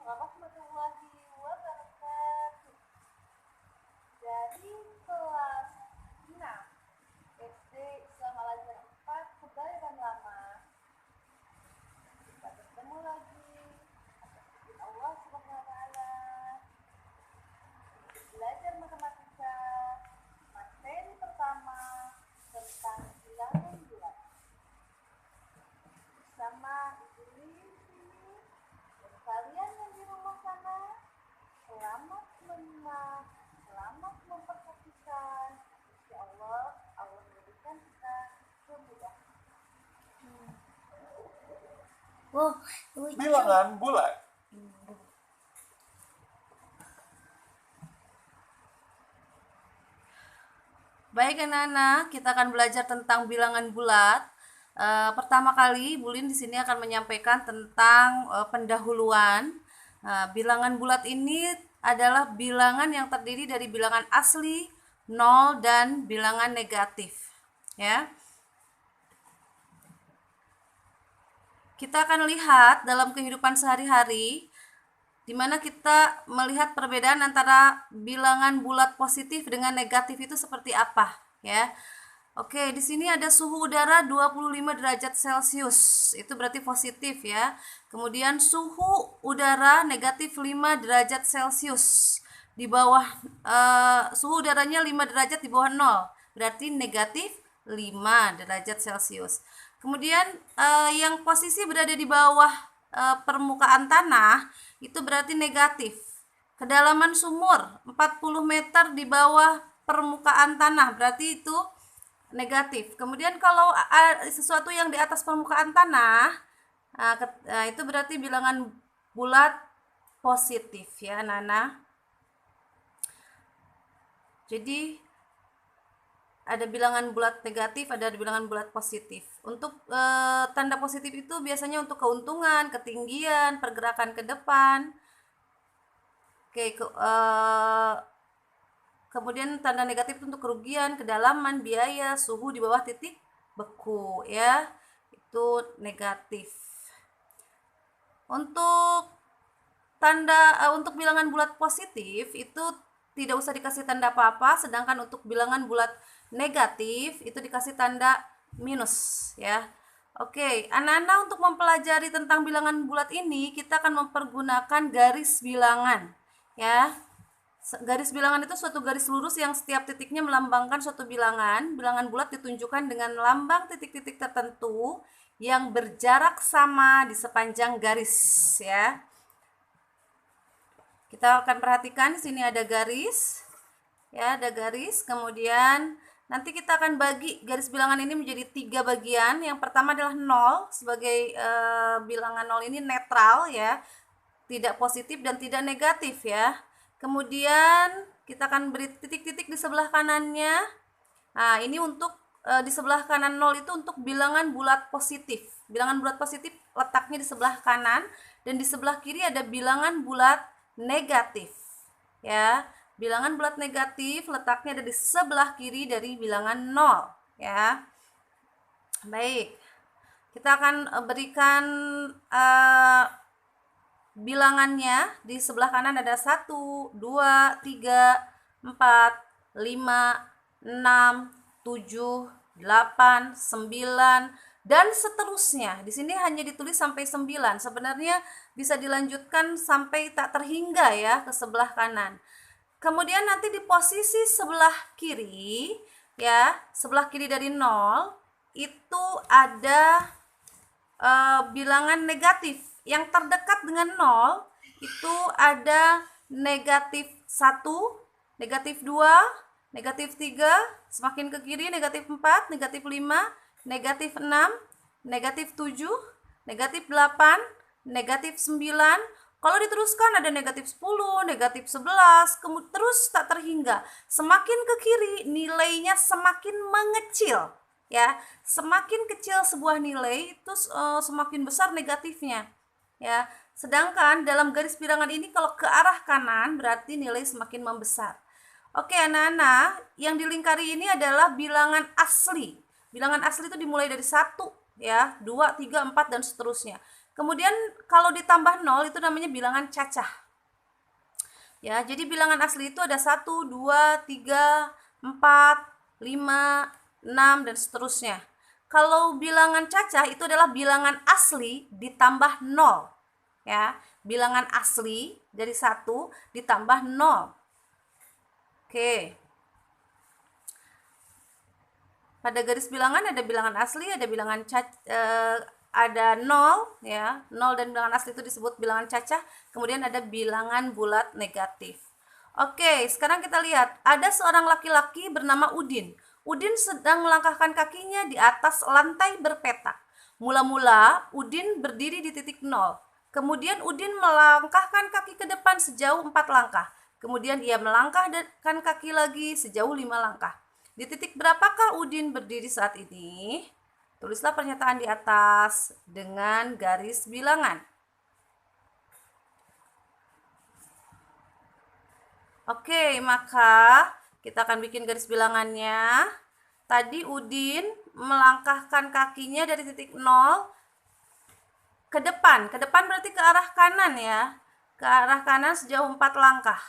warahmatullahi wabarakatuh. Dari kelas 6 SD Islam Al Azhar 4 Kebayoran Lama, kita bertemu lagi atas izin Allah Subhanahu wa taala belajar matematika materi pertama tentang bilangan bulat bersama Ibu Lili sini dan kalian yang di rumah sana. Selamat menyimak, selamat memperhatikan. Insya Allah Allah memberikan kita kemudahan. Bilangan bulat. Baik anak-anak, kita akan belajar tentang bilangan bulat. Pertama kali, Bu Lin di sini akan menyampaikan tentang pendahuluan. Bilangan bulat ini adalah bilangan yang terdiri dari bilangan asli, nol, dan bilangan negatif. Ya. Kita akan lihat dalam kehidupan sehari-hari di mana kita melihat perbedaan antara bilangan bulat positif dengan negatif itu seperti apa, ya. Oke, di sini ada suhu udara 25 derajat Celcius. Itu berarti positif ya. Kemudian suhu udara negatif 5 derajat Celcius. Di bawah suhu udaranya 5 derajat di bawah 0. Berarti negatif 5 derajat Celcius. Kemudian yang posisi berada di bawah permukaan tanah itu berarti negatif. Kedalaman sumur 40 meter di bawah permukaan tanah berarti itu negatif. Kemudian kalau sesuatu yang di atas permukaan tanah itu berarti bilangan bulat positif ya Nana. Jadi ada bilangan bulat negatif, ada bilangan bulat positif. Untuk tanda positif itu biasanya untuk keuntungan, ketinggian, pergerakan ke depan. Oke, kemudian tanda negatif itu untuk kerugian, kedalaman, biaya, suhu di bawah titik beku ya. Itu negatif. Untuk untuk bilangan bulat positif itu tidak usah dikasih tanda apa-apa, sedangkan untuk bilangan bulat negatif itu dikasih tanda minus ya. Oke, anak-anak untuk mempelajari tentang bilangan bulat ini kita akan mempergunakan garis bilangan ya. Garis bilangan itu suatu garis lurus yang setiap titiknya melambangkan suatu bilangan. Bilangan bulat ditunjukkan dengan lambang titik-titik tertentu yang berjarak sama di sepanjang garis ya. Kita akan perhatikan di sini ada garis. Ya, ada garis. Kemudian nanti kita akan bagi garis bilangan ini menjadi 3 bagian. Yang pertama adalah 0 sebagai bilangan 0 ini netral ya. Tidak positif dan tidak negatif ya. Kemudian kita akan beri titik-titik di sebelah kanannya. Nah, ini untuk di sebelah kanan 0 itu untuk bilangan bulat positif. Bilangan bulat positif letaknya di sebelah kanan dan di sebelah kiri ada bilangan bulat negatif. Ya. Bilangan bulat negatif letaknya ada di sebelah kiri dari bilangan 0 ya. Baik. Kita akan berikan bilangannya. Di sebelah kanan ada 1, 2, 3, 4, 5, 6, 7, 8, 9 dan seterusnya. Di sini hanya ditulis sampai 9. Sebenarnya bisa dilanjutkan sampai tak terhingga ya ke sebelah kanan. Kemudian nanti di posisi sebelah kiri ya, sebelah kiri dari 0 itu ada bilangan negatif. Yang terdekat dengan 0 itu ada negatif 1, negatif 2, negatif 3, semakin ke kiri negatif 4, negatif 5, negatif 6, negatif 7, negatif 8, negatif 9. Kalau diteruskan ada negatif 10, negatif 11, terus tak terhingga. Semakin ke kiri nilainya semakin mengecil ya. Semakin kecil sebuah nilai itu semakin besar negatifnya ya. Sedangkan dalam garis bilangan ini kalau ke arah kanan berarti nilai semakin membesar. Oke anak-anak, yang dilingkari ini adalah bilangan asli. Bilangan asli itu dimulai dari 1 ya, 2, 3, 4 dan seterusnya. Kemudian kalau ditambah 0 itu namanya bilangan cacah. Ya, jadi bilangan asli itu ada 1, 2, 3, 4, 5, 6 dan seterusnya. Kalau bilangan cacah itu adalah bilangan asli ditambah 0. Ya, bilangan asli dari 1 ditambah 0. Oke. Pada garis bilangan ada bilangan asli, ada bilangan ada 0 ya. 0 dan bilangan asli itu disebut bilangan cacah. Kemudian ada bilangan bulat negatif. Oke, sekarang kita lihat. Ada seorang laki-laki bernama Udin. Udin sedang melangkahkan kakinya di atas lantai berpetak. Mula-mula Udin berdiri di titik 0. Kemudian Udin melangkahkan kaki ke depan sejauh 4 langkah. Kemudian ia melangkahkan kaki lagi sejauh 5 langkah. Di titik berapakah Udin berdiri saat ini? Tulislah pernyataan di atas dengan garis bilangan. Oke, maka kita akan bikin garis bilangannya. Tadi Udin melangkahkan kakinya dari titik 0 ke depan. Ke depan berarti ke arah kanan ya. Ke arah kanan sejauh 4 langkah.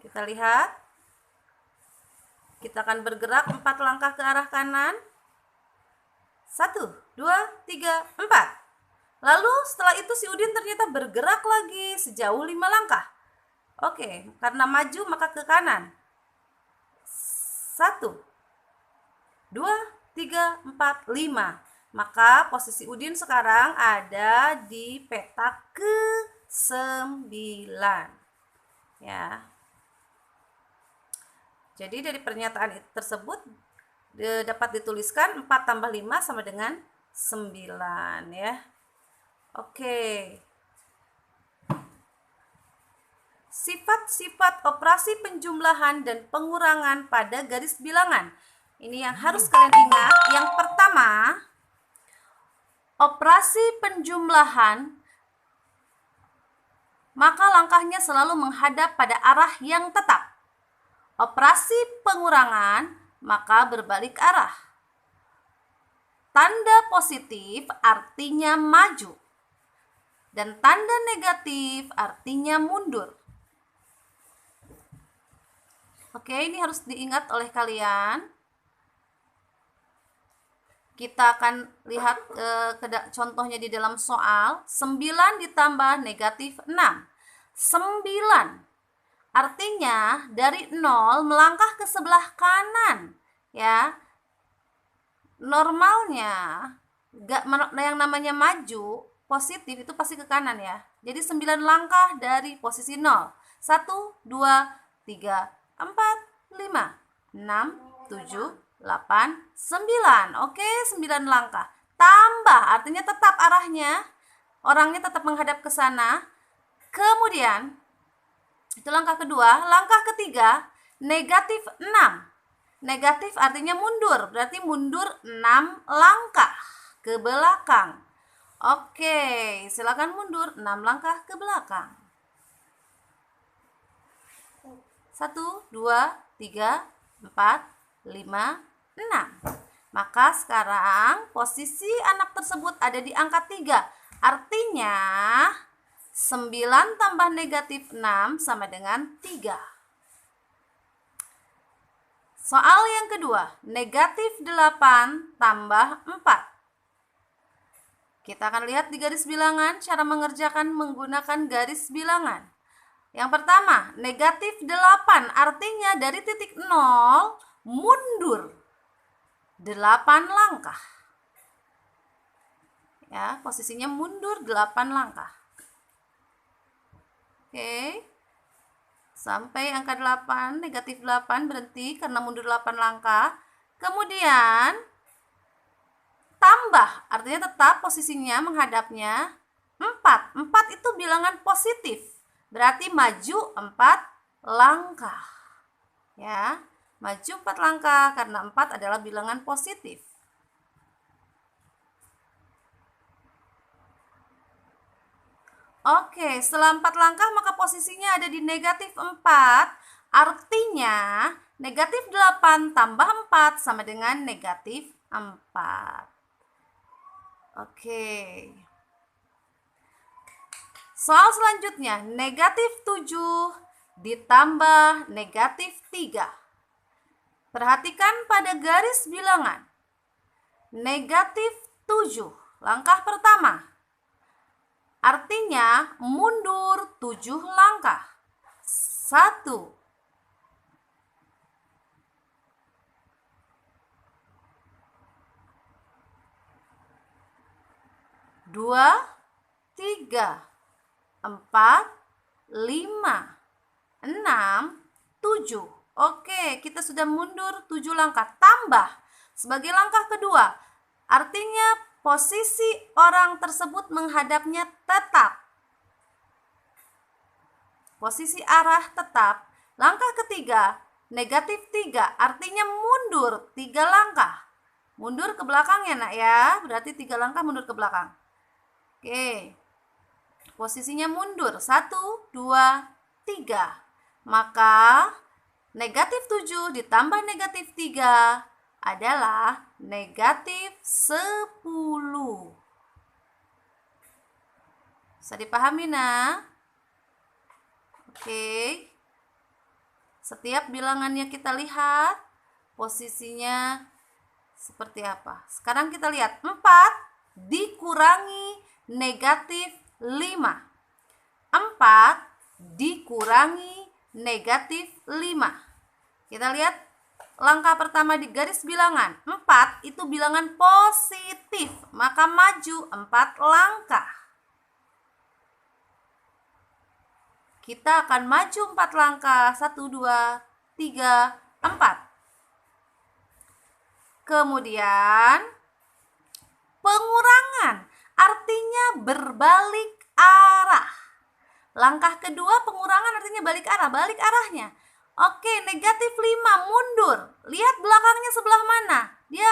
Kita lihat. Kita akan bergerak 4 langkah ke arah kanan. 1, 2, 3, 4. Lalu setelah itu si Udin ternyata bergerak lagi sejauh 5 langkah. Oke, karena maju maka ke kanan. 1, 2, 3, 4, 5. Maka posisi Udin sekarang ada di petak ke-9. Ya. Jadi dari pernyataan tersebut dapat dituliskan 4 tambah 5 sama dengan 9 ya. Oke. Sifat-sifat operasi penjumlahan dan pengurangan pada garis bilangan. Ini yang harus kalian ingat. Yang pertama, operasi penjumlahan maka langkahnya selalu menghadap pada arah yang tetap. Operasi pengurangan maka berbalik arah. Tanda positif artinya maju dan tanda negatif artinya mundur. Oke, ini harus diingat oleh kalian. Kita akan lihat contohnya di dalam soal. 9 ditambah negatif 6. 9. Artinya dari 0 melangkah ke sebelah kanan. Ya. Normalnya yang namanya maju positif itu pasti ke kanan ya. Jadi 9 langkah dari posisi 0. 1, 2, 3, 4, 5, 6, 7, 8, 9. Oke, 9 langkah. Tambah artinya tetap arahnya. Orangnya tetap menghadap ke sana. Kemudian itu langkah kedua. Langkah ketiga negatif 6. Negatif artinya mundur. Berarti mundur 6 langkah ke belakang. Oke, silakan mundur 6 langkah ke belakang. 1, 2, 3, 4, 5, 6. Maka sekarang posisi anak tersebut ada di angka 3. Artinya 9 tambah negatif 6 sama dengan 3. Soal yang kedua, negatif 8 tambah 4. Kita akan lihat di garis bilangan cara mengerjakan menggunakan garis bilangan. Yang pertama, negatif 8 artinya dari titik 0 mundur 8 langkah. Ya, posisinya mundur 8 langkah. Oke. Sampai angka 8, negatif 8 berhenti karena mundur 8 langkah. Kemudian tambah, artinya tetap posisinya menghadapnya 4. 4 itu bilangan positif. Berarti maju 4 langkah. Ya, maju 4 langkah karena 4 adalah bilangan positif. Oke, setelah 4 langkah maka posisinya ada di negatif 4. Artinya negatif 8 tambah 4 sama dengan negatif 4. Oke. Soal selanjutnya, negatif 7 ditambah negatif 3. Perhatikan pada garis bilangan. Negatif 7, langkah pertama. Artinya mundur 7 langkah. 1, 2, 3, 4, 5, 6, 7. Oke, kita sudah mundur 7 langkah. Tambah sebagai langkah kedua. Artinya posisi orang tersebut menghadapnya tetap. Posisi arah tetap. Langkah ketiga, negatif 3. Artinya mundur 3 langkah. Mundur ke belakang ya nak ya. Berarti 3 langkah mundur ke belakang. Oke. Posisinya mundur 1, 2, 3. Maka negatif 7 ditambah negatif 3 adalah negatif 10. Bisa dipahami nah? Oke. Setiap bilangannya kita lihat posisinya seperti apa. Sekarang kita lihat 4 dikurangi negatif 5. 4 dikurangi negatif 5. Kita lihat langkah pertama di garis bilangan. 4 itu bilangan positif, maka maju 4 langkah. Kita akan maju 4 langkah. 1, 2, 3, 4. Kemudian pengurangan, artinya berbalik arah. Langkah kedua pengurangan artinya balik arah, balik arahnya. Oke, negatif 5 mundur. Lihat belakangnya sebelah mana? Dia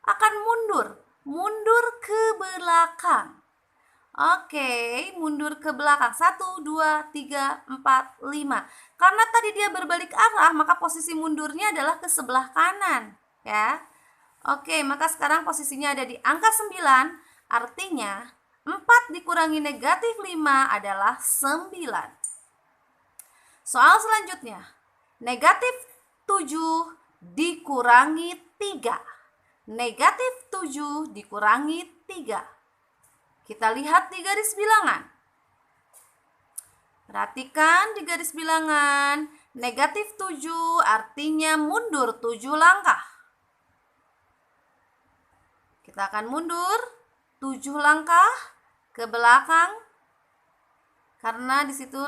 akan mundur ke belakang. Oke, mundur ke belakang. 1, 2, 3, 4, 5. Karena tadi dia berbalik arah, maka posisi mundurnya adalah ke sebelah kanan, ya. Oke, maka sekarang posisinya ada di angka 9, artinya 4 dikurangi negatif 5 adalah 9. Soal selanjutnya, negatif 7 dikurangi 3. Negatif 7 dikurangi 3. Kita lihat di garis bilangan. Perhatikan di garis bilangan, negatif 7 artinya mundur 7 langkah. Kita akan mundur 7 langkah ke belakang karena di situ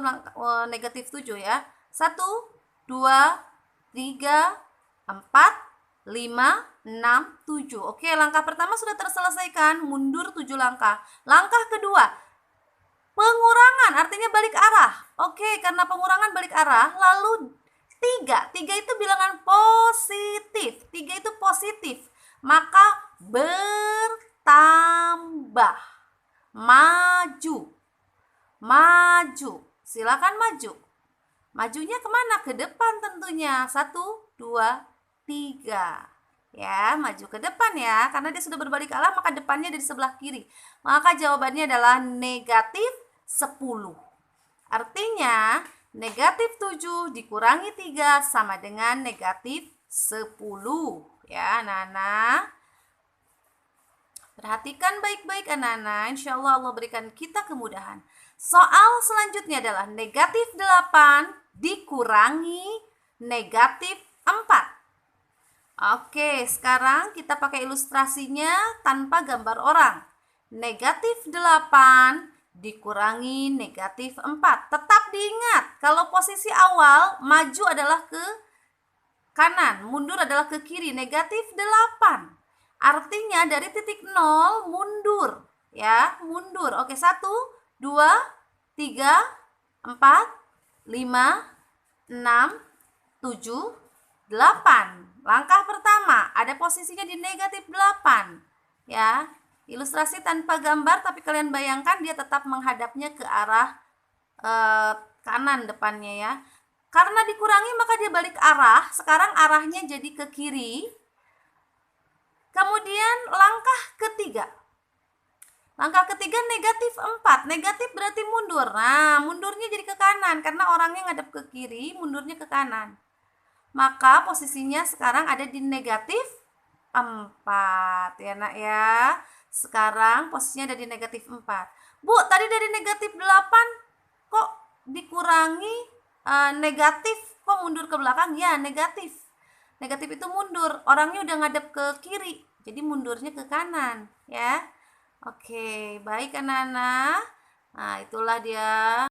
negatif 7 ya. 1, 2, 3, 4, 5, 6, 7. Oke, langkah pertama sudah terselesaikan, mundur 7 langkah. Langkah kedua, pengurangan artinya balik arah. Oke, karena pengurangan balik arah, lalu 3. 3 itu bilangan positif. 3 itu positif. Maka bertambah. Maju. Silakan maju. Majunya kemana? Ke depan tentunya. 1, 2, 3. Ya, maju ke depan ya. Karena dia sudah berbalik arah, maka depannya di sebelah kiri. Maka jawabannya adalah negatif 10. Artinya, negatif 7 dikurangi 3 sama dengan negatif 10. Ya, anak-anak. Perhatikan baik-baik anak-anak. Insya Allah Allah berikan kita kemudahan. Soal selanjutnya adalah negatif 8 dikurangi negatif 4. Oke, sekarang kita pakai ilustrasinya tanpa gambar orang. Negatif 8 dikurangi negatif 4. Tetap diingat, kalau posisi awal maju adalah ke kanan, mundur adalah ke kiri, negatif 8. Artinya dari titik 0 mundur, ya, mundur. Oke, 1, 2, 3, 4, 5, 6, 7, 8. Langkah pertama ada posisinya di negatif 8. Ya, ilustrasi tanpa gambar tapi kalian bayangkan dia tetap menghadapnya ke arah kanan depannya ya. Karena dikurangi maka dia balik arah. Sekarang arahnya jadi ke kiri. Kemudian langkah ketiga. Langkah ketiga negatif 4. Negatif berarti mundur. Nah, mundurnya jadi ke kanan karena orangnya ngadep ke kiri, mundurnya ke kanan. Maka posisinya sekarang ada di negatif 4 ya nak ya. Sekarang posisinya ada di negatif 4. Bu, tadi dari negatif 8 kok dikurangi negatif, kok mundur ke belakang? Ya, negatif. Negatif itu mundur, orangnya udah ngadep ke kiri, jadi mundurnya ke kanan ya. Oke, baik anak-anak. Nah, itulah dia